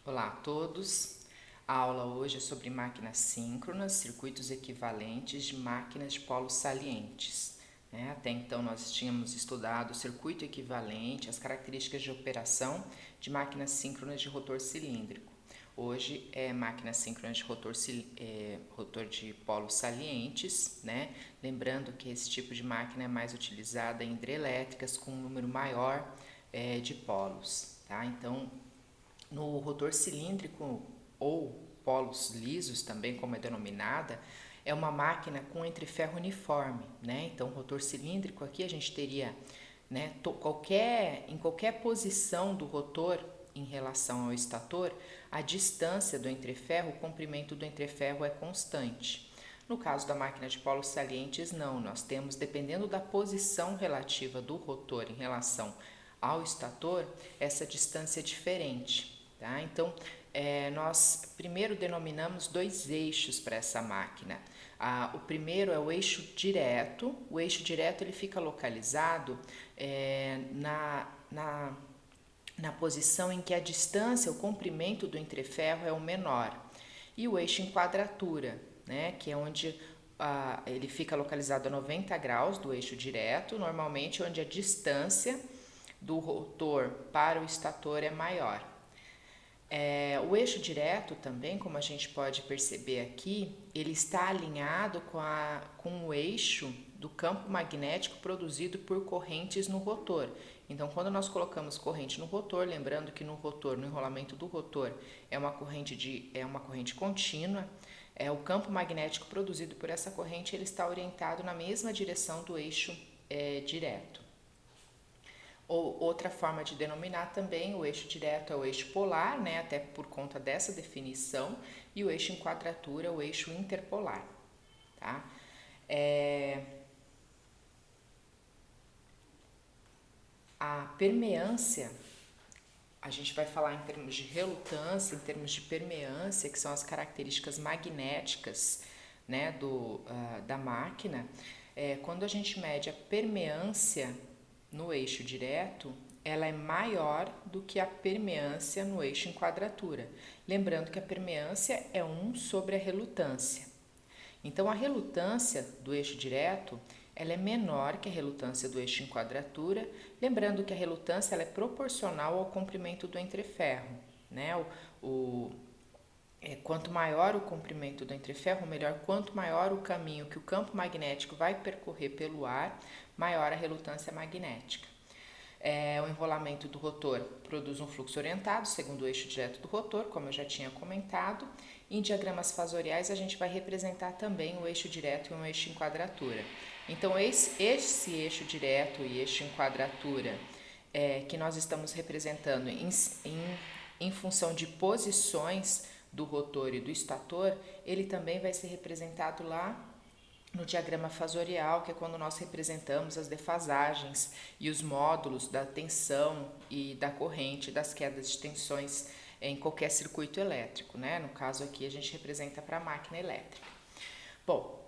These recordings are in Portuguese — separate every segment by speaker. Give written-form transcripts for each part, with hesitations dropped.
Speaker 1: Olá a todos. A aula hoje é sobre máquinas síncronas, circuitos equivalentes de máquinas de polos salientes. Até então nós tínhamos estudado o circuito equivalente, as características de operação de máquinas síncronas de rotor cilíndrico. Hoje é máquinas síncronas de rotor de polos salientes, Lembrando que esse tipo de máquina é mais utilizada em hidrelétricas com um número maior de polos, tá? Então, no rotor cilíndrico ou polos lisos, também como é denominada, é uma máquina com entreferro uniforme, Então, rotor cilíndrico aqui a gente teria, em qualquer posição do rotor em relação ao estator, a distância do entreferro, o comprimento do entreferro é constante. No caso da máquina de polos salientes, não. Nós temos, dependendo da posição relativa do rotor em relação ao estator, essa distância é diferente. Tá? Então, nós primeiro denominamos dois eixos para essa máquina. O primeiro é o eixo direto. O eixo direto ele fica localizado na posição em que a distância, o comprimento do entreferro é o menor. E o eixo em quadratura, que é onde ele fica localizado a 90 graus do eixo direto, normalmente onde a distância do rotor para o estator é maior. O eixo direto também, como a gente pode perceber aqui, ele está alinhado com o eixo do campo magnético produzido por correntes no rotor. Então, quando nós colocamos corrente no rotor, lembrando que no rotor, no enrolamento do rotor, é uma corrente contínua, o campo magnético produzido por essa corrente ele está orientado na mesma direção do eixo direto. Ou outra forma de denominar também o eixo direto é o eixo polar, até por conta dessa definição, e o eixo em quadratura é o eixo interpolar. Tá? A permeância, a gente vai falar em termos de relutância, em termos de permeância, que são as características magnéticas da máquina. Quando a gente mede a permeância no eixo direto, ela é maior do que a permeância no eixo em quadratura. Lembrando que a permeância é 1 sobre a relutância. Então, a relutância do eixo direto ela é menor que a relutância do eixo em quadratura, lembrando que a relutância ela é proporcional ao comprimento do entreferro. Quanto maior o comprimento do entreferro, melhor, quanto maior o caminho que o campo magnético vai percorrer pelo ar, maior a relutância magnética. O enrolamento do rotor produz um fluxo orientado, segundo o eixo direto do rotor, como eu já tinha comentado. Em diagramas fasoriais, a gente vai representar também o eixo direto e um eixo em quadratura. Então, esse eixo direto e eixo em quadratura que nós estamos representando em função de posições do rotor e do estator, ele também vai ser representado lá no diagrama fasorial, que é quando nós representamos as defasagens e os módulos da tensão e da corrente, das quedas de tensões em qualquer circuito elétrico, No caso aqui a gente representa para a máquina elétrica. Bom,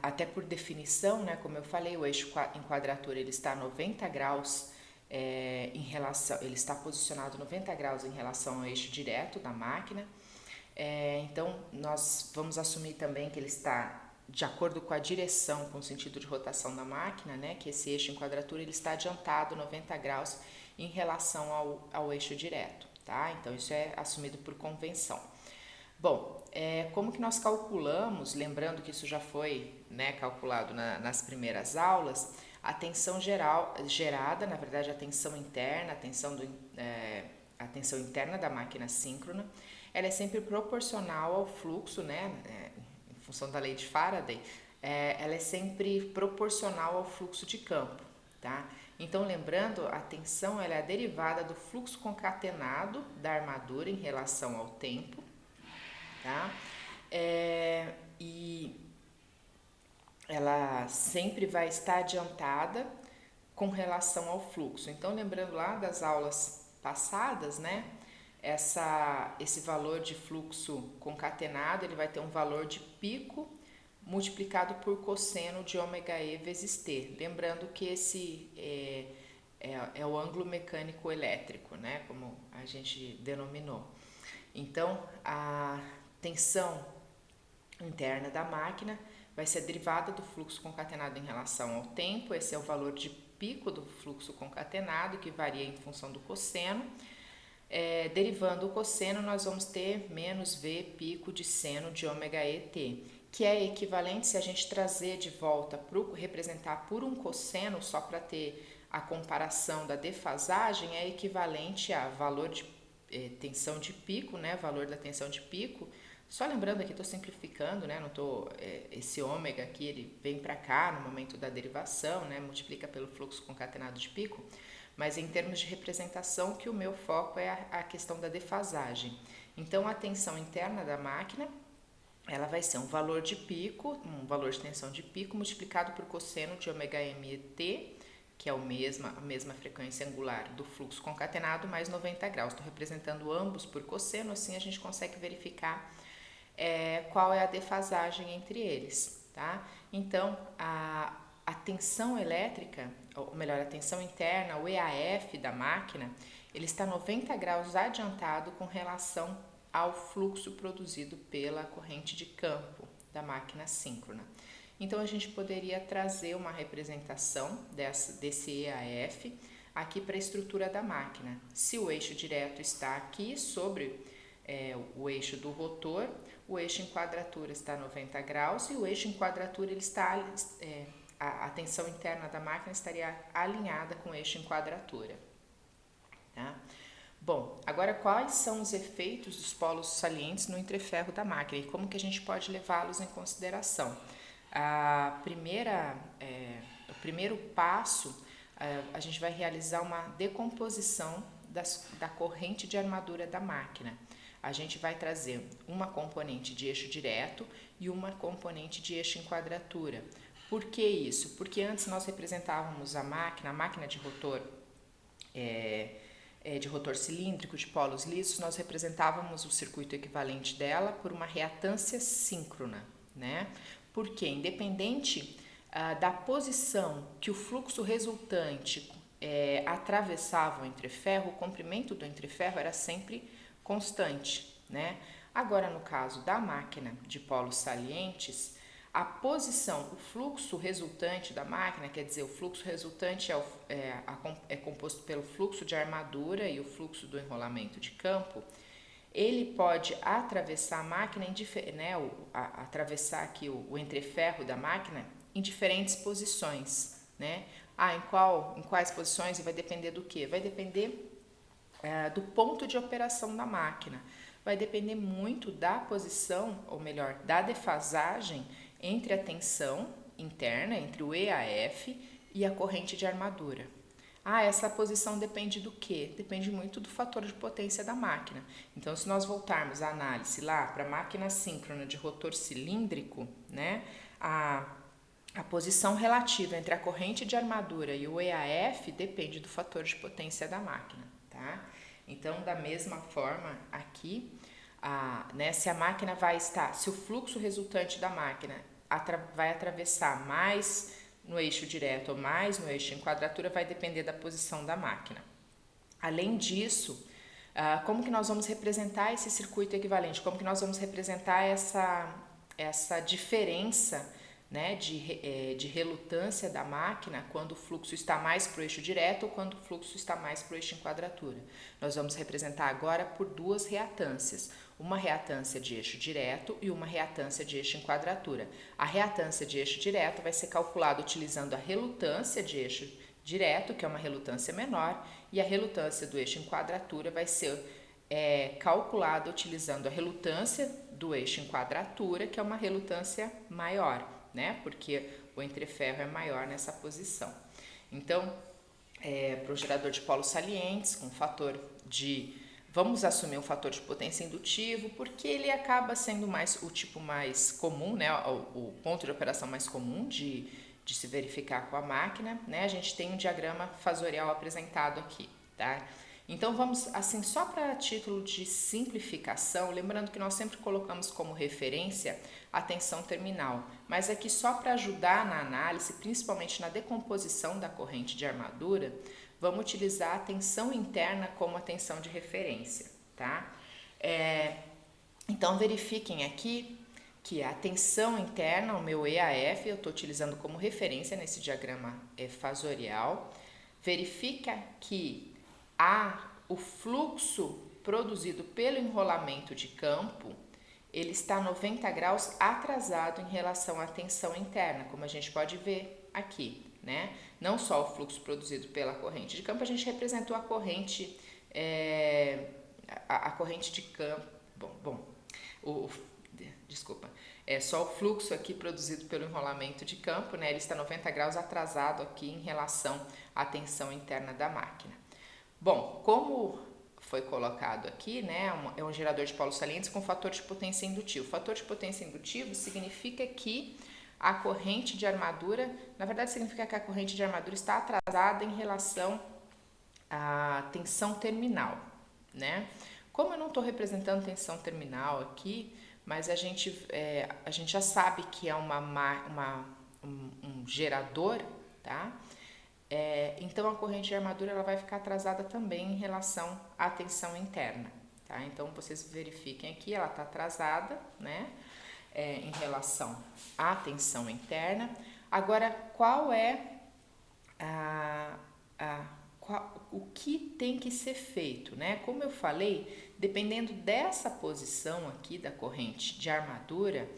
Speaker 1: até por definição, como eu falei, o eixo em quadratura ele está a 90 graus ele está posicionado 90 graus em relação ao eixo direto da máquina. Então, nós vamos assumir também que ele está de acordo com a direção, com o sentido de rotação da máquina, que esse eixo em quadratura ele está adiantado 90 graus em relação ao eixo direto, tá? Então, isso é assumido por convenção. Bom, como que nós calculamos, lembrando que isso já foi calculado nas primeiras aulas, a tensão gerada, na verdade a tensão interna, a tensão interna da máquina síncrona, ela é sempre proporcional ao fluxo, em função da lei de Faraday, ela é sempre proporcional ao fluxo de campo, tá? Então, lembrando, a tensão ela é a derivada do fluxo concatenado da armadura em relação ao tempo, tá? E ela sempre vai estar adiantada com relação ao fluxo. Então, lembrando lá das aulas passadas, esse valor de fluxo concatenado, ele vai ter um valor de pico multiplicado por cosseno de ômega E vezes T. Lembrando que é o ângulo mecânico elétrico, né, como a gente denominou. Então, a tensão interna da máquina vai ser derivada do fluxo concatenado em relação ao tempo. Esse é o valor de pico do fluxo concatenado, que varia em função do cosseno. Derivando o cosseno, nós vamos ter menos V pico de seno de ômega ET, que é equivalente, se a gente trazer de volta, representar por um cosseno, só para ter a comparação da defasagem, é equivalente a valor de tensão de pico, né, valor da tensão de pico. Só lembrando aqui, estou simplificando, né, não tô, esse ômega aqui, ele vem para cá no momento da derivação, né, multiplica pelo fluxo concatenado de pico, mas em termos de representação, que o meu foco é a questão da defasagem. Então, a tensão interna da máquina, ela vai ser um valor de pico, um valor de tensão de pico multiplicado por cosseno de ômega MET, que é a mesma frequência angular do fluxo concatenado, mais 90 graus. Estou representando ambos por cosseno, assim a gente consegue verificar qual é a defasagem entre eles, tá? Então, a tensão elétrica, ou melhor, a tensão interna, o EAF da máquina, ele está 90 graus adiantado com relação ao fluxo produzido pela corrente de campo da máquina síncrona. Então, a gente poderia trazer uma representação desse EAF aqui para a estrutura da máquina. Se o eixo direto está aqui sobre o eixo do rotor, o eixo em quadratura está 90 graus e o eixo em quadratura ele está, a tensão interna da máquina estaria alinhada com o eixo em quadratura. Tá? Bom, agora quais são os efeitos dos polos salientes no entreferro da máquina e como que a gente pode levá-los em consideração? O primeiro passo, a gente vai realizar uma decomposição da corrente de armadura da máquina. A gente vai trazer uma componente de eixo direto e uma componente de eixo em quadratura. Por que isso? Porque antes nós representávamos a máquina de rotor, de rotor cilíndrico, de polos lisos, nós representávamos o circuito equivalente dela por uma reatância síncrona, né? Porque independente da posição que o fluxo resultante atravessava o entreferro, o comprimento do entreferro era sempre constante, né? Agora, no caso da máquina de polos salientes, a posição, o fluxo resultante da máquina, quer dizer, o fluxo resultante é composto pelo fluxo de armadura e o fluxo do enrolamento de campo, ele pode atravessar a máquina, atravessar aqui o entreferro da máquina em diferentes posições, né? Em quais posições? Vai depender do quê? Vai depender do ponto de operação da máquina. Vai depender muito da posição, ou melhor, da defasagem entre a tensão interna, entre o EAF e a corrente de armadura. Essa posição depende do quê? Depende muito do fator de potência da máquina. Então, se nós voltarmos a análise lá para a máquina síncrona de rotor cilíndrico, né, a posição relativa entre a corrente de armadura e o EAF depende do fator de potência da máquina, tá? Então, da mesma forma, aqui, se a máquina se o fluxo resultante da máquina vai atravessar mais no eixo direto ou mais no eixo em quadratura, vai depender da posição da máquina. Além disso, como que nós vamos representar esse circuito equivalente? Como que nós vamos representar essa diferença, né, de relutância da máquina quando o fluxo está mais para o eixo direto ou quando o fluxo está mais para o eixo em quadratura? Nós vamos representar agora por duas reatâncias, uma reatância de eixo direto e uma reatância de eixo em quadratura. A reatância de eixo direto vai ser calculada utilizando a relutância de eixo direto, que é uma relutância menor, e a relutância do eixo em quadratura vai ser calculada utilizando a relutância do eixo em quadratura, que é uma relutância maior, né? Porque o entreferro é maior nessa posição. Então, para o gerador de polos salientes, com fator de... Vamos assumir um fator de potência indutivo, porque ele acaba sendo o tipo mais comum, né? O ponto de operação mais comum de se verificar com a máquina, né? A gente tem um diagrama fasorial apresentado aqui, tá? Então, vamos, assim, só para título de simplificação, lembrando que nós sempre colocamos como referência a tensão terminal, mas aqui só para ajudar na análise, principalmente na decomposição da corrente de armadura, vamos utilizar a tensão interna como a tensão de referência, tá? Então, verifiquem aqui que a tensão interna, o meu EAF, eu estou utilizando como referência nesse diagrama fasorial. Verifica que o fluxo produzido pelo enrolamento de campo, ele está 90 graus atrasado em relação à tensão interna, como a gente pode ver aqui, né? Não só o fluxo produzido pela corrente de campo, a gente representou a corrente, a corrente de campo, desculpa, é só o fluxo aqui produzido pelo enrolamento de campo, né? Ele está 90 graus atrasado aqui em relação à tensão interna da máquina. Bom, como foi colocado aqui, né, é um gerador de polos salientes com fator de potência indutivo. Fator de potência indutivo significa que a corrente de armadura, na verdade significa que a corrente de armadura está atrasada em relação à tensão terminal, né? Como eu não estou representando tensão terminal aqui, mas a gente já sabe que é um gerador, tá? Então a corrente de armadura ela vai ficar atrasada também em relação à tensão interna, tá? Então vocês verifiquem aqui, ela está atrasada, né? Em relação à tensão interna. Agora, qual é o que tem que ser feito, né? Como eu falei, dependendo dessa posição aqui da corrente de armadura,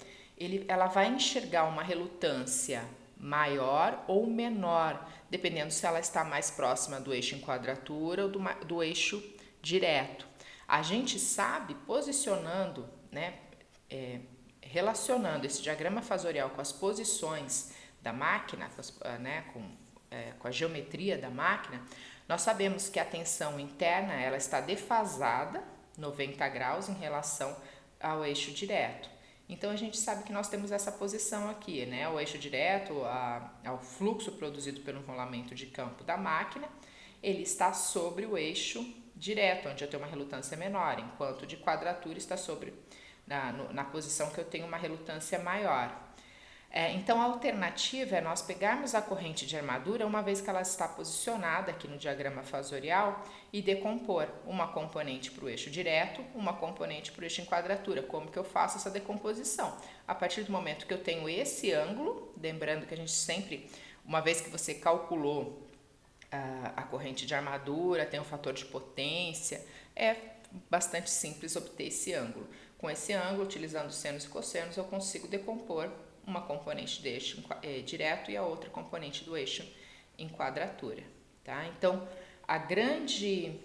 Speaker 1: ela vai enxergar uma relutância maior ou menor, dependendo se ela está mais próxima do eixo em quadratura ou do eixo direto. A gente sabe, posicionando, né, relacionando esse diagrama fasorial com as posições da máquina, com a geometria da máquina, nós sabemos que a tensão interna ela está defasada 90 graus em relação ao eixo direto. Então a gente sabe que nós temos essa posição aqui, né? O eixo direto, ao fluxo produzido pelo enrolamento de campo da máquina, ele está sobre o eixo direto, onde eu tenho uma relutância menor, enquanto de quadratura está sobre na posição que eu tenho uma relutância maior. Então a alternativa é nós pegarmos a corrente de armadura, uma vez que ela está posicionada aqui no diagrama fasorial, e decompor uma componente para o eixo direto, uma componente para o eixo em quadratura. Como que eu faço essa decomposição? A partir do momento que eu tenho esse ângulo, lembrando que a gente sempre, uma vez que você calculou a corrente de armadura, tem um fator de potência, é bastante simples obter esse ângulo. Com esse ângulo, utilizando senos e cossenos, eu consigo decompor uma componente do eixo direto e a outra componente do eixo em quadratura, tá? Então, a grande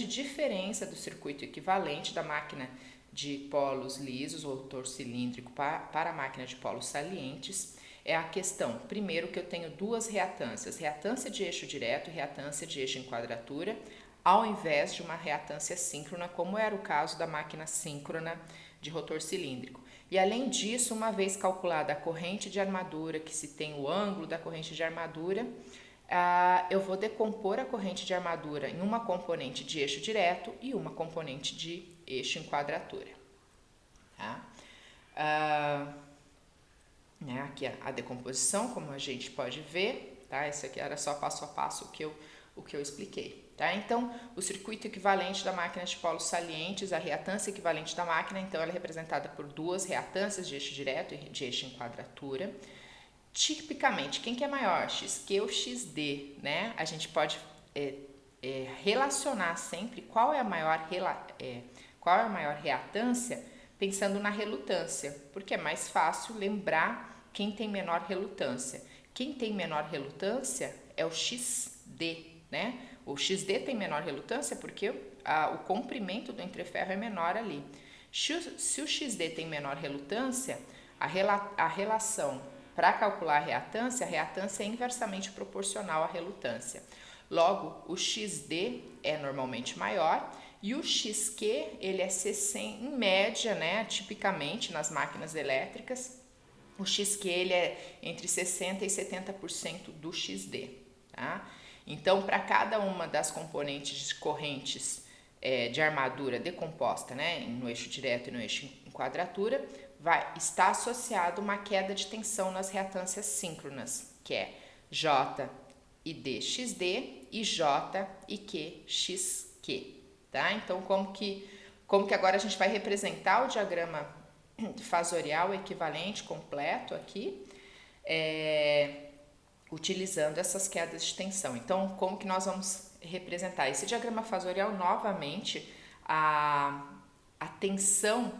Speaker 1: diferença do circuito equivalente da máquina de polos lisos ou rotor cilíndrico para a máquina de polos salientes é a questão, primeiro, que eu tenho duas reatâncias, reatância de eixo direto e reatância de eixo em quadratura, ao invés de uma reatância síncrona, como era o caso da máquina síncrona de rotor cilíndrico. E além disso, uma vez calculada a corrente de armadura, que se tem o ângulo da corrente de armadura, eu vou decompor a corrente de armadura em uma componente de eixo direto e uma componente de eixo em quadratura. Tá? Aqui a decomposição, como a gente pode ver, tá? Isso aqui era só passo a passo o que eu expliquei. Tá? Então, o circuito equivalente da máquina de polos salientes, a reatância equivalente da máquina, então ela é representada por duas reatâncias de eixo direto e de eixo em quadratura. Tipicamente, quem que é maior, XQ ou XD, né? A gente pode relacionar sempre qual é a maior reatância pensando na relutância, porque é mais fácil lembrar quem tem menor relutância. Quem tem menor relutância é o XD, né? O XD tem menor relutância porque o comprimento do entreferro é menor ali. Se o XD tem menor relutância, a relação para calcular a reatância é inversamente proporcional à relutância. Logo, o XD é normalmente maior e o XQ ele é 60, em média, né, tipicamente nas máquinas elétricas, o XQ ele é entre 60% e 70% do XD. Tá? Então, para cada uma das componentes de correntes de armadura decomposta, né, no eixo direto e no eixo em quadratura, vai estar associado uma queda de tensão nas reatâncias síncronas, que é J e D XD e J e Q XQ, tá? Então, como que agora a gente vai representar o diagrama fasorial equivalente completo aqui, utilizando essas quedas de tensão. Então, como que nós vamos representar? Esse diagrama fasorial, novamente, a tensão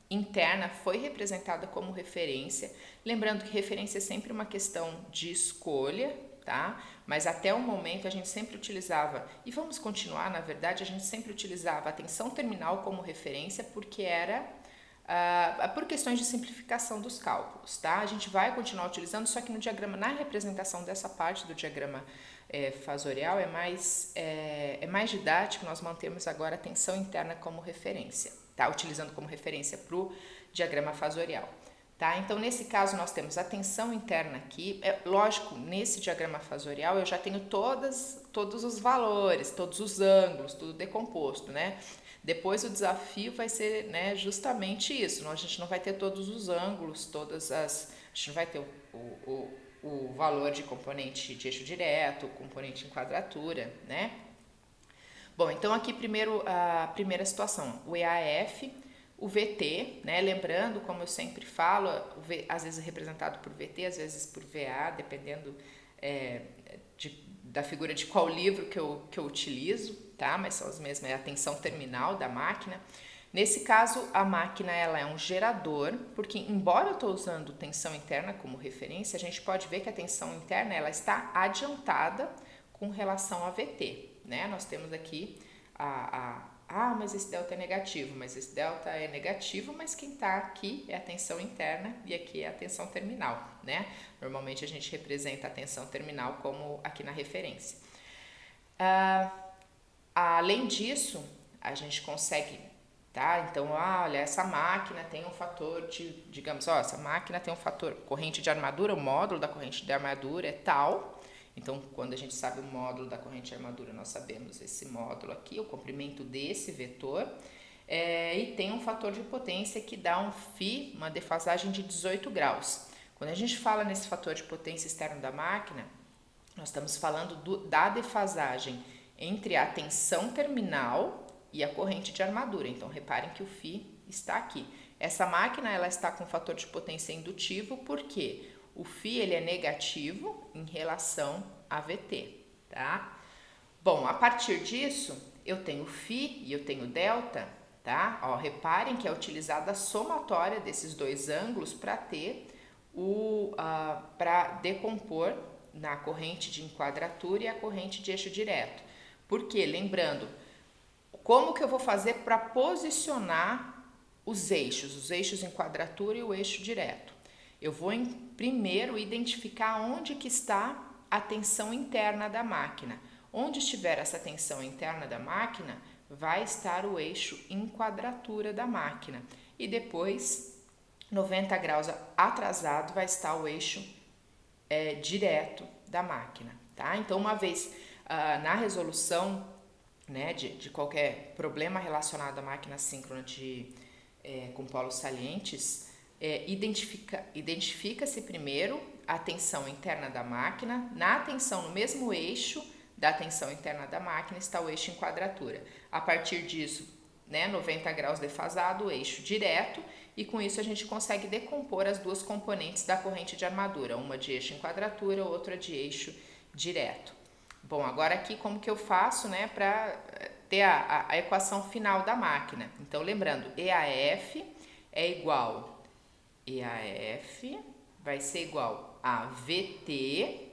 Speaker 1: interna foi representada como referência. Lembrando que referência é sempre uma questão de escolha, tá? Mas até o momento a gente sempre utilizava, e vamos continuar, na verdade, a gente sempre utilizava a tensão terminal como referência porque era por questões de simplificação dos cálculos, tá? A gente vai continuar utilizando, só que no diagrama, na representação dessa parte do diagrama fasorial é mais didático, nós mantemos agora a tensão interna como referência, tá? Utilizando como referência para o diagrama fasorial, tá? Então, nesse caso, nós temos a tensão interna aqui. Lógico, nesse diagrama fasorial eu já tenho todos os valores, todos os ângulos, tudo decomposto, né? Depois o desafio vai ser, né, justamente isso. A gente não vai ter todos os ângulos, a gente não vai ter o valor de componente de eixo direto, componente em quadratura, né? Bom, então aqui primeiro a primeira situação, o EAF, o VT, né? Lembrando, como eu sempre falo, às vezes é representado por VT, às vezes por VA, dependendo da figura de qual livro que eu utilizo, tá? Mas são as mesmas, é a tensão terminal da máquina. Nesse caso, a máquina ela é um gerador, porque embora eu estou usando tensão interna como referência, a gente pode ver que a tensão interna ela está adiantada com relação a VT, né? Nós temos aqui mas esse delta é negativo, mas esse delta é negativo, mas quem está aqui é a tensão interna e aqui é a tensão terminal, né? Normalmente a gente representa a tensão terminal como aqui na referência. Além disso, a gente consegue, tá? Então, olha, essa máquina tem um fator digamos, essa máquina tem um fator corrente de armadura, o módulo da corrente de armadura é tal. Então, quando a gente sabe o módulo da corrente de armadura, nós sabemos esse módulo aqui, o comprimento desse vetor, e tem um fator de potência que dá um φ, uma defasagem de 18 graus. Quando a gente fala nesse fator de potência externo da máquina, nós estamos falando da defasagem entre a tensão terminal e a corrente de armadura. Então, reparem que o φ está aqui. Essa máquina ela está com fator de potência indutivo, porque o φ ele é negativo em relação a VT, tá? Bom, a partir disso, eu tenho φ e eu tenho delta, tá? Reparem que é utilizada a somatória desses dois ângulos para ter para decompor na corrente de enquadratura e a corrente de eixo direto. Porque, lembrando, como que eu vou fazer para posicionar os eixos em quadratura e o eixo direto? Eu vou primeiro identificar onde que está a tensão interna da máquina. Onde estiver essa tensão interna da máquina, vai estar o eixo em quadratura da máquina. E depois, 90 graus atrasado, vai estar o eixo direto da máquina, tá? Então, uma vez na resolução, né, de qualquer problema relacionado à máquina síncrona com polos salientes, identifica-se primeiro a tensão interna da máquina. Na tensão, no mesmo eixo da tensão interna da máquina, está o eixo em quadratura. A partir disso, né, 90 graus defasado, o eixo direto, e com isso a gente consegue decompor as duas componentes da corrente de armadura, uma de eixo em quadratura, outra de eixo direto. Bom, agora aqui como que eu faço, né, para ter a equação final da máquina? Então, lembrando, EAF é igual, EAF vai ser igual a VT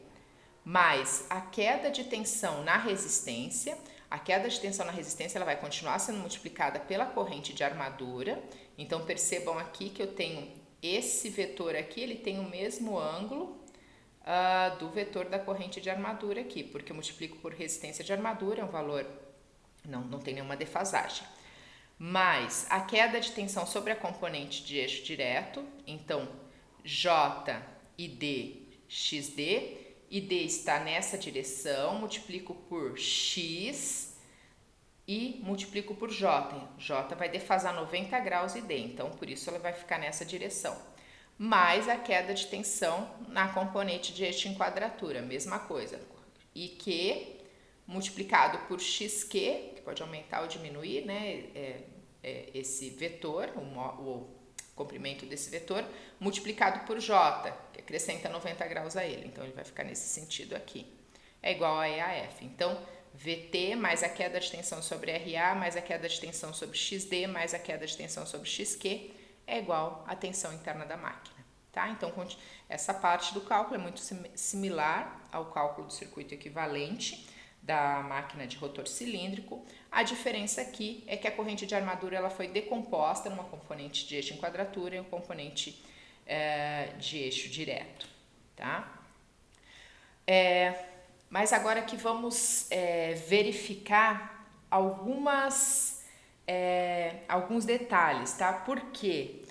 Speaker 1: mais a queda de tensão na resistência. A queda de tensão na resistência ela vai continuar sendo multiplicada pela corrente de armadura. Então, percebam aqui que eu tenho esse vetor aqui, ele tem o mesmo ângulo do vetor da corrente de armadura aqui, porque eu multiplico por resistência de armadura, é um valor, não tem nenhuma defasagem. Mais a queda de tensão sobre a componente de eixo direto, então J e D, XD, e D está nessa direção, multiplico por X e multiplico por J. J vai defasar 90 graus e D, então por isso ela vai ficar nessa direção. Mais a queda de tensão na componente de eixo em quadratura, mesma coisa. IQ multiplicado por xq, que pode aumentar ou diminuir, né? Esse vetor, o comprimento desse vetor, multiplicado por j, que acrescenta 90 graus a ele. Então, ele vai ficar nesse sentido aqui. É igual a EAF. Então, VT mais a queda de tensão sobre RA mais a queda de tensão sobre XD mais a queda de tensão sobre XQ é igual à tensão interna da máquina. Tá? Então, essa parte do cálculo é muito similar ao cálculo do circuito equivalente da máquina de rotor cilíndrico. A diferença aqui é que a corrente de armadura ela foi decomposta numa componente de eixo em quadratura e um componente de eixo direto. Tá? Mas agora que vamos verificar alguns detalhes, tá? Porque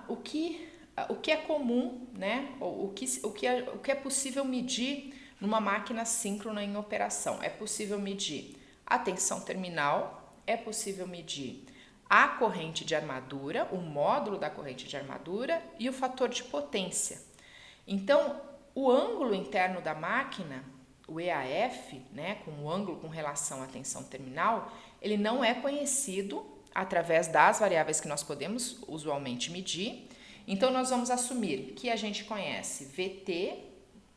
Speaker 1: o que é comum, né? O que é possível medir numa máquina síncrona em operação? É possível medir a tensão terminal, é possível medir a corrente de armadura, o módulo da corrente de armadura e o fator de potência. Então, o ângulo interno da máquina, o EAF, né, com o ângulo com relação à tensão terminal, ele não é conhecido através das variáveis que nós podemos usualmente medir. Então, nós vamos assumir que a gente conhece VT,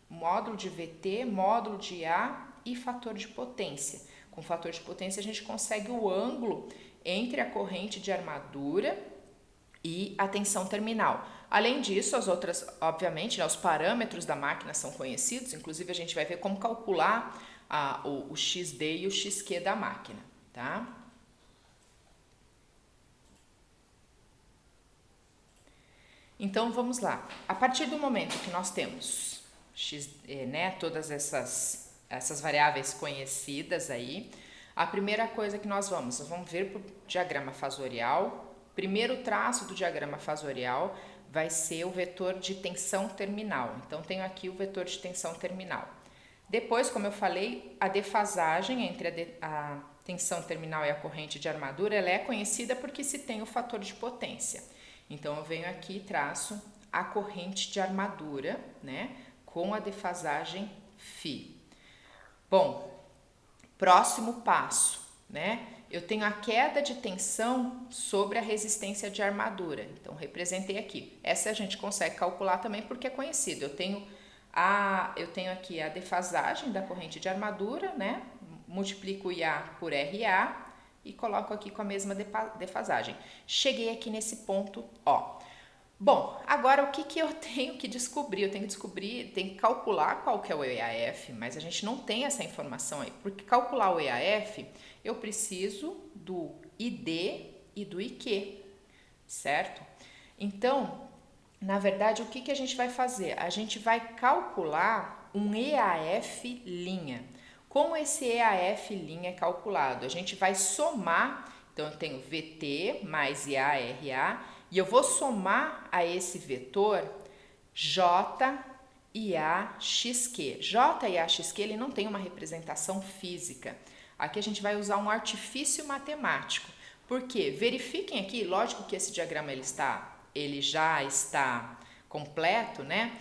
Speaker 1: módulo de VT, módulo de IA e fator de potência. Com o fator de potência, a gente consegue o ângulo entre a corrente de armadura e a tensão terminal. Além disso, as outras, obviamente, os parâmetros da máquina são conhecidos, inclusive a gente vai ver como calcular o XD e o XQ da máquina, tá? Então, vamos lá. A partir do momento que nós temos todas essas variáveis conhecidas aí, a primeira coisa que nós vamos ver para o diagrama fasorial. Primeiro traço do diagrama fasorial vai ser o vetor de tensão terminal. Então, tenho aqui o vetor de tensão terminal. Depois, como eu falei, a defasagem entre a tensão terminal e a corrente de armadura, ela é conhecida porque se tem o fator de potência. Então, eu venho aqui e traço a corrente de armadura, né, com a defasagem φ. Bom, próximo passo, né? Eu tenho a queda de tensão sobre a resistência de armadura. Então, representei aqui. Essa a gente consegue calcular também porque é conhecido. Eu tenho aqui a defasagem da corrente de armadura, né? Multiplico IA por RA e coloco aqui com a mesma defasagem. Cheguei aqui nesse ponto O. Bom, agora o que eu tenho que descobrir? Eu tenho que calcular qual que é o EAF, mas a gente não tem essa informação aí. Porque calcular o EAF, eu preciso do ID e do IQ, certo? Então, na verdade, o que a gente vai fazer? A gente vai calcular um EAF linha. Como esse EAF linha é calculado? A gente vai somar, então eu tenho VT mais IA, e eu vou somar a esse vetor J, IA, XQ. J, IA, XQ, ele não tem uma representação física. Aqui a gente vai usar um artifício matemático. Por quê? Verifiquem aqui, lógico que esse diagrama ele já está completo, né?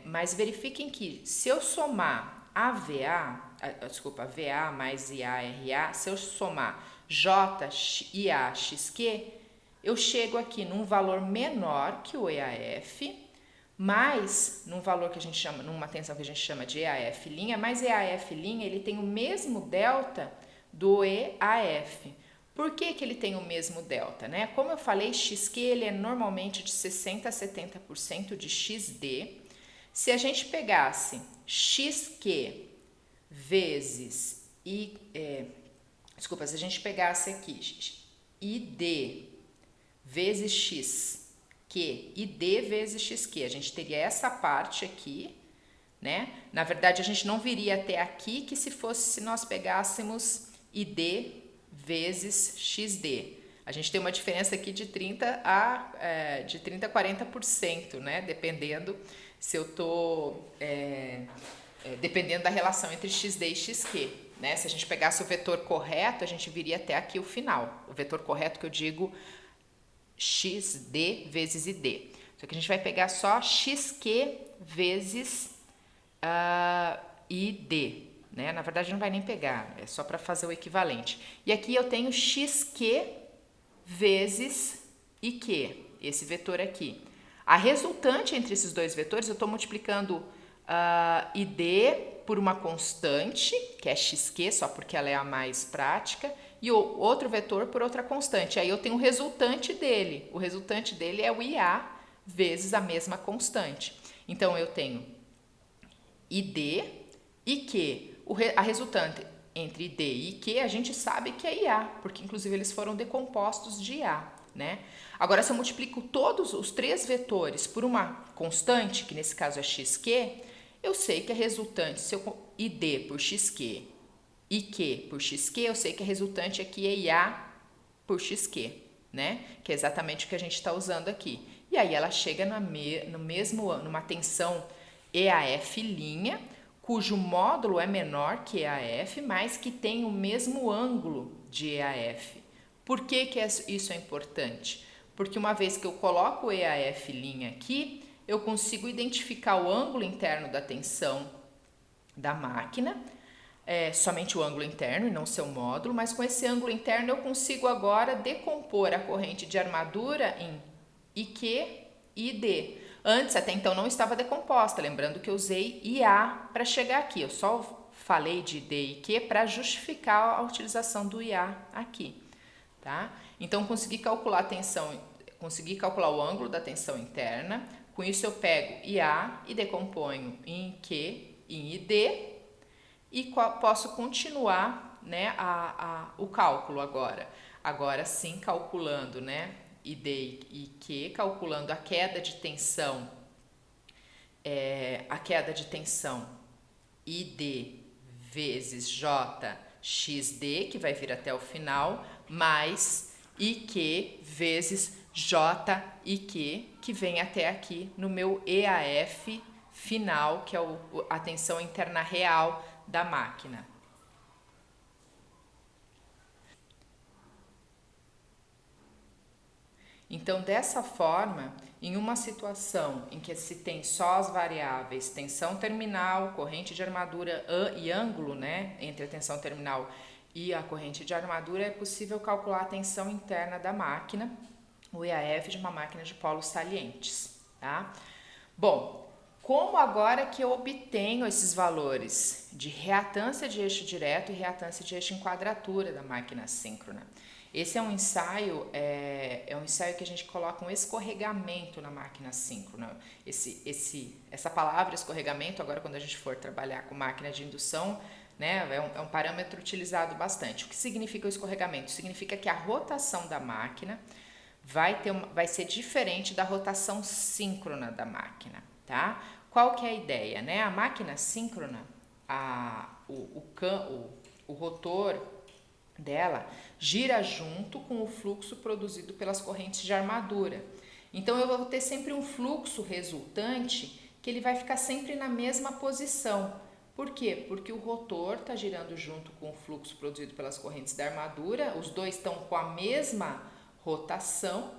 Speaker 1: Mas verifiquem que se eu somar VA mais IA, RA, se eu somar J, IA, XQ, eu chego aqui num valor menor que o EAF, mais num valor que a gente chama, numa tensão que a gente chama de EAF linha, mas EAF linha ele tem o mesmo delta do EAF. Por que ele tem o mesmo delta, né? Como eu falei, XQ ele é normalmente de 60% a 70% de XD. Se a gente pegasse XQ vezes se a gente pegasse aqui ID vezes X, Q, e D vezes XQ. A gente teria essa parte aqui, né? Na verdade, a gente não viria até aqui se nós pegássemos ID vezes XD. A gente tem uma diferença aqui de 30 a 40%, né? Dependendo se eu estou... dependendo da relação entre XD e XQ. Né? Se a gente pegasse o vetor correto, a gente viria até aqui o final. O vetor correto que eu digo... XD vezes ID. Só que a gente vai pegar só XQ vezes ID, né? Na verdade não vai nem pegar, é só para fazer o equivalente. E aqui eu tenho xq vezes IQ, esse vetor aqui. A resultante entre esses dois vetores, eu estou multiplicando ID por uma constante, que é xq, só porque ela é a mais prática, e o outro vetor por outra constante. Aí eu tenho o resultante dele. O resultante dele é o IA vezes a mesma constante. Então, eu tenho ID e Q. A resultante entre ID e Q, a gente sabe que é IA, porque inclusive eles foram decompostos de IA, né? Agora, se eu multiplico todos os três vetores por uma constante, que nesse caso é xq, eu sei que a resultante, se eu ID por xq e Q por xq, eu sei que a resultante aqui é IA por xq, né? Que é exatamente o que a gente está usando aqui. E aí ela chega numa tensão EAF', cujo módulo é menor que EAF, mas que tem o mesmo ângulo de EAF. Por que isso é importante? Porque uma vez que eu coloco o EAF' aqui, eu consigo identificar o ângulo interno da tensão da máquina, somente o ângulo interno e não seu módulo, mas com esse ângulo interno eu consigo agora decompor a corrente de armadura em IQ e ID. Antes, até então, não estava decomposta, lembrando que eu usei IA para chegar aqui. Eu só falei de ID e Q para justificar a utilização do IA aqui, tá? Então, consegui calcular a tensão, consegui calcular o ângulo da tensão interna. Com isso, eu pego IA e decomponho em Q e em ID e posso continuar, né, o cálculo agora. Agora sim, calculando, né, ID e Q, calculando a queda de tensão, ID vezes JXD, que vai vir até o final, mais IQ vezes JIQ, que vem até aqui no meu EAF final, que é a tensão interna real da máquina. Então, dessa forma, em uma situação em que se tem só as variáveis tensão terminal, corrente de armadura e ângulo, né, entre a tensão terminal e a corrente de armadura, é possível calcular a tensão interna da máquina, o EAF de uma máquina de polos salientes, tá? Bom, como agora que eu obtenho esses valores de reatância de eixo direto e reatância de eixo em quadratura da máquina síncrona? Esse é um ensaio, que a gente coloca um escorregamento na máquina síncrona. Essa palavra escorregamento, agora quando a gente for trabalhar com máquina de indução, né, é um parâmetro utilizado bastante. O que significa o escorregamento? Significa que a rotação da máquina vai ser diferente da rotação síncrona da máquina, tá? Qual que é a ideia, né? A máquina síncrona, o rotor dela gira junto com o fluxo produzido pelas correntes de armadura. Então eu vou ter sempre um fluxo resultante que ele vai ficar sempre na mesma posição. Por quê? Porque o rotor está girando junto com o fluxo produzido pelas correntes da armadura, os dois estão com a mesma rotação.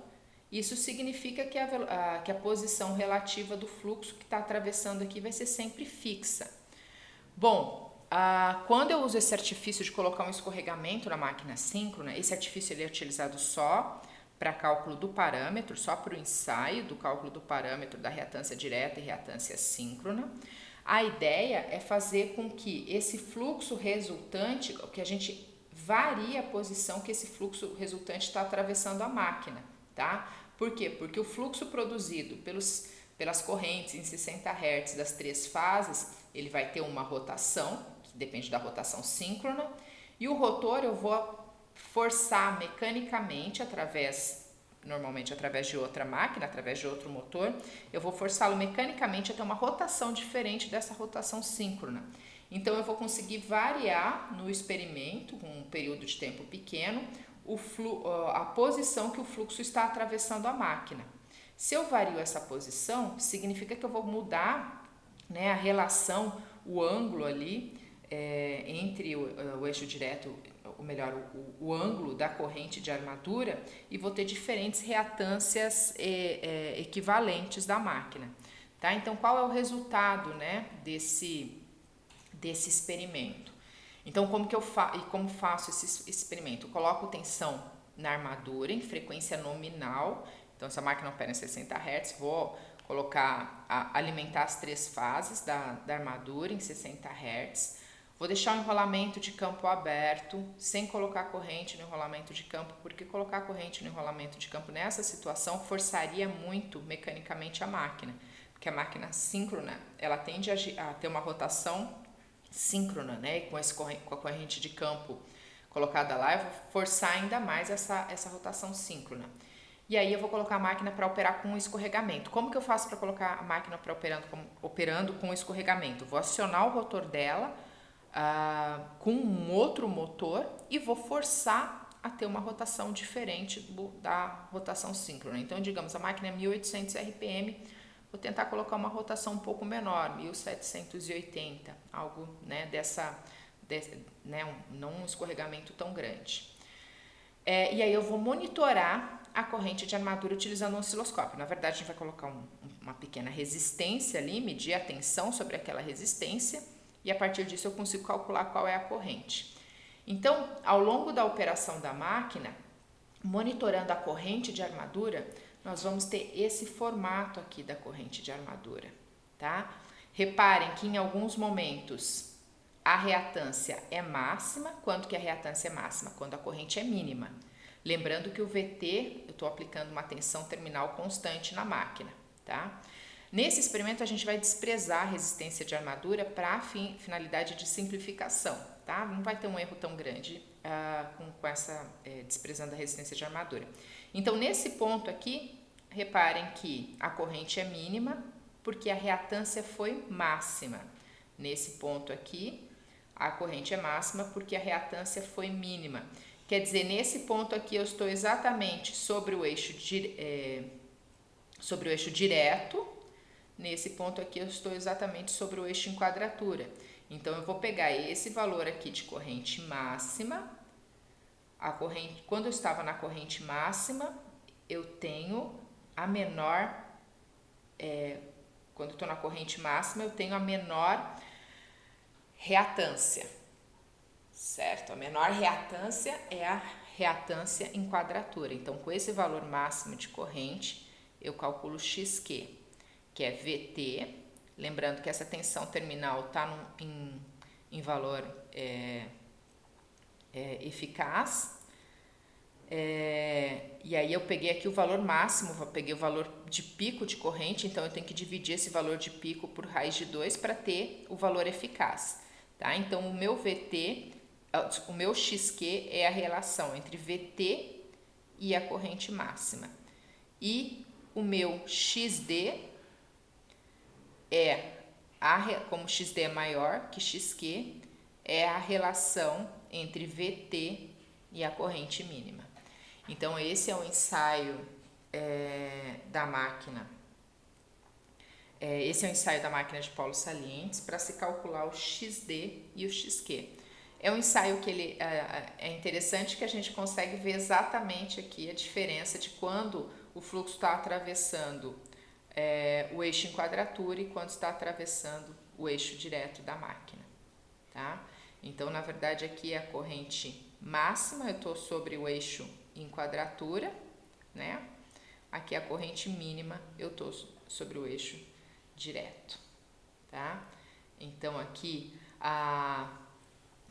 Speaker 1: Isso significa que a posição relativa do fluxo que está atravessando aqui vai ser sempre fixa. Bom, quando eu uso esse artifício de colocar um escorregamento na máquina síncrona, esse artifício ele é utilizado só para cálculo do parâmetro, só para o ensaio do cálculo do parâmetro da reatância direta e reatância síncrona. A ideia é fazer com que esse fluxo resultante, que a gente varie a posição que esse fluxo resultante está atravessando a máquina, tá? Por quê? Porque o fluxo produzido pelas correntes em 60 Hz das três fases, ele vai ter uma rotação, que depende da rotação síncrona, e o rotor eu vou forçar mecanicamente normalmente através de outra máquina, através de outro motor, eu vou forçá-lo mecanicamente a ter uma rotação diferente dessa rotação síncrona. Então eu vou conseguir variar no experimento, com um período de tempo pequeno, a posição que o fluxo está atravessando a máquina. Se eu vario essa posição, significa que eu vou mudar, né, a relação, o ângulo ali entre o eixo direto, ou melhor, o ângulo da corrente de armadura, e vou ter diferentes reatâncias equivalentes da máquina. Tá? Então, qual é o resultado, né, desse experimento. Então, como faço esse experimento? Eu coloco tensão na armadura em frequência nominal. Então, essa máquina opera em 60 Hz, vou alimentar as 3 fases da armadura em 60 Hz. Vou deixar o enrolamento de campo aberto, sem colocar corrente no enrolamento de campo, porque colocar corrente no enrolamento de campo nessa situação forçaria muito mecanicamente a máquina, porque a máquina síncrona, ela tende a ter uma rotação síncrona, né? E com a corrente de campo colocada lá, eu vou forçar ainda mais essa rotação síncrona. E aí eu vou colocar a máquina para operar com escorregamento. Como que eu faço para colocar a máquina para operando com escorregamento? Vou acionar o rotor dela com um outro motor e vou forçar a ter uma rotação diferente da rotação síncrona. Então, digamos, a máquina é 1800 RPM, vou tentar colocar uma rotação um pouco menor, 1780, algo, né, não um escorregamento tão grande. E aí eu vou monitorar a corrente de armadura utilizando um osciloscópio. Na verdade, a gente vai colocar uma pequena resistência ali, medir a tensão sobre aquela resistência, e a partir disso eu consigo calcular qual é a corrente. Então, ao longo da operação da máquina, monitorando a corrente de armadura, nós vamos ter esse formato aqui da corrente de armadura, tá? Reparem que em alguns momentos a reatância é máxima. Quando que a reatância é máxima? Quando a corrente é mínima. Lembrando que o VT, eu estou aplicando uma tensão terminal constante na máquina, tá? Nesse experimento a gente vai desprezar a resistência de armadura para finalidade de simplificação, tá? Não vai ter um erro tão grande desprezando a resistência de armadura. Então, nesse ponto aqui, reparem que a corrente é mínima porque a reatância foi máxima. Nesse ponto aqui, a corrente é máxima porque a reatância foi mínima. Quer dizer, nesse ponto aqui eu estou exatamente sobre o eixo direto. Nesse ponto aqui eu estou exatamente sobre o eixo em quadratura. Então, eu vou pegar esse valor aqui de corrente máxima. Quando eu estava na corrente máxima, eu tenho a menor... quando eu estou na corrente máxima, eu tenho a menor reatância, certo? A menor reatância é a reatância em quadratura. Então, com esse valor máximo de corrente, eu calculo XQ, que é VT. Lembrando que essa tensão terminal está em valor eficaz. E aí eu peguei aqui o valor máximo, peguei o valor de pico de corrente, então eu tenho que dividir esse valor de pico por raiz de 2 para ter o valor eficaz. Tá? Então, o meu XQ é a relação entre VT e a corrente máxima. E o meu XD como XD é maior que XQ, é a relação entre VT e a corrente mínima. Então, esse é o ensaio da máquina. Esse é o ensaio da máquina de polos salientes para se calcular o XD e o XQ. É um ensaio que é interessante, que a gente consegue ver exatamente aqui a diferença de quando o fluxo está atravessando o eixo em quadratura e quando está atravessando o eixo direto da máquina, tá? Então, na verdade, aqui é a corrente máxima, eu estou sobre o eixo em quadratura, né? Aqui é a corrente mínima, eu estou sobre o eixo direto, tá? Então, aqui a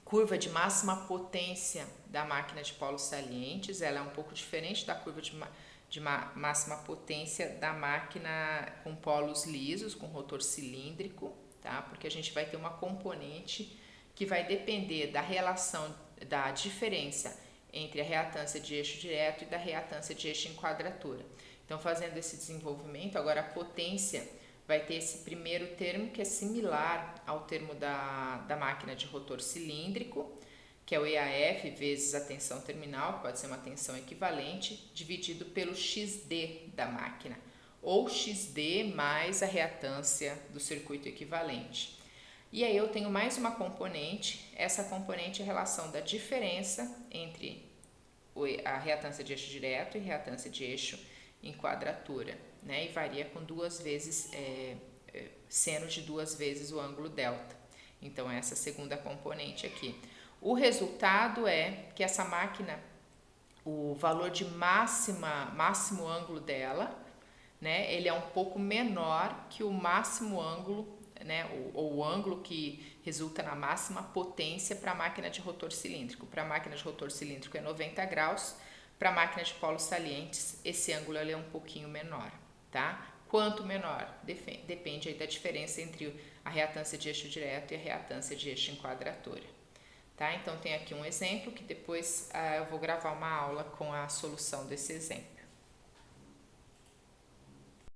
Speaker 1: curva de máxima potência da máquina de polos salientes, ela é um pouco diferente da curva de máxima potência da máquina com polos lisos, com rotor cilíndrico, tá? Porque a gente vai ter uma componente que vai depender da relação, da diferença entre a reatância de eixo direto e da reatância de eixo em quadratura. Então, fazendo esse desenvolvimento, agora a potência vai ter esse primeiro termo que é similar ao termo da máquina de rotor cilíndrico, que é o EAF vezes a tensão terminal, que pode ser uma tensão equivalente, dividido pelo XD da máquina, ou XD mais a reatância do circuito equivalente. E aí eu tenho mais uma componente, essa componente é a relação da diferença entre a reatância de eixo direto e reatância de eixo em quadratura, né? E varia com 2 vezes, seno de 2 vezes o ângulo delta. Então, essa segunda componente aqui. O resultado é que essa máquina, o valor de máximo ângulo dela, né, ele é um pouco menor que o máximo ângulo, né, ou o ângulo que resulta na máxima potência para a máquina de rotor cilíndrico. Para a máquina de rotor cilíndrico é 90 graus, para a máquina de polos salientes esse ângulo é um pouquinho menor, tá? Quanto menor? Depende aí da diferença entre a reatância de eixo direto e a reatância de eixo em quadratura. Tá? Então tem aqui um exemplo que depois eu vou gravar uma aula com a solução desse exemplo.